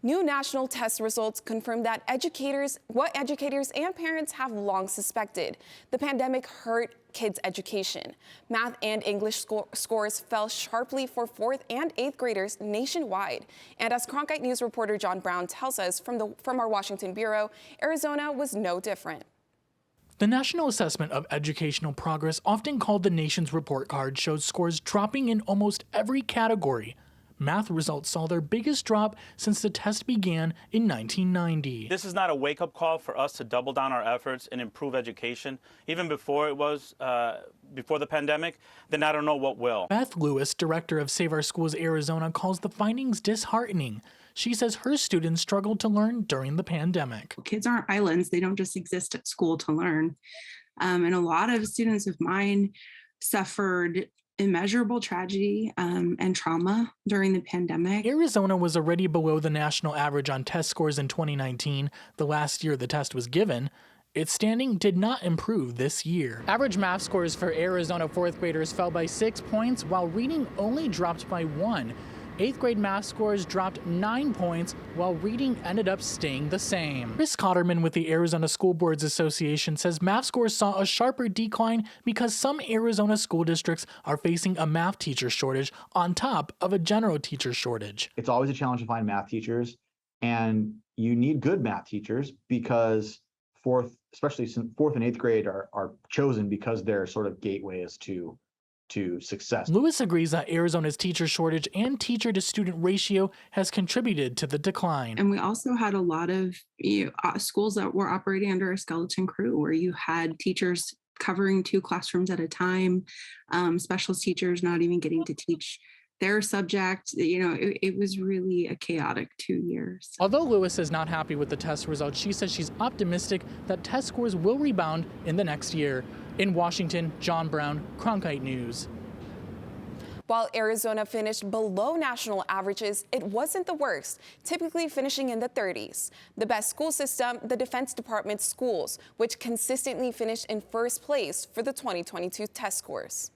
New national test results confirm that what educators and parents have long suspected. The pandemic hurt kids' education. Math and English scores fell sharply for 4th and 8th graders nationwide. And as Cronkite News reporter John Brown tells us from our Washington bureau, Arizona was no different. The National Assessment of Educational Progress, often called the nation's report card, shows scores dropping in almost every category. Math results saw their biggest drop since the test began in 1990. This is not a wake-up call for us to double down our efforts and improve education. Even before before the pandemic, then I don't know what will. Beth Lewis, director of Save Our Schools Arizona, calls the findings disheartening. She says her students struggled to learn during the pandemic. Kids aren't islands. They don't just exist at school to learn. And a lot of students of mine suffered immeasurable tragedy and trauma during the pandemic. Arizona was already below the national average on test scores in 2019, the last year the test was given. Its standing did not improve this year. Average math scores for Arizona 4th graders fell by 6 points, while reading only dropped by 1. 8th grade math scores dropped 9 points, while reading ended up staying the same. Chris Cotterman with the Arizona School Boards Association says math scores saw a sharper decline because some Arizona school districts are facing a math teacher shortage on top of a general teacher shortage. It's always a challenge to find math teachers, and you need good math teachers because especially since 4th and 8th grade are chosen because they're sort of gateways to success. Lewis agrees that Arizona's teacher shortage and teacher-to-student ratio has contributed to the decline. And we also had a lot of schools that were operating under a skeleton crew, where you had teachers covering 2 classrooms at a time, specialist teachers not even getting to teach their subject. It was really a chaotic 2 years. Although Lewis is not happy with the test results, she says she's optimistic that test scores will rebound in the next year. In Washington, John Brown, Cronkite News. While Arizona finished below national averages, it wasn't the worst, typically finishing in the 30s. The best school system, the Defense Department schools, which consistently finished in first place for the 2022 test scores.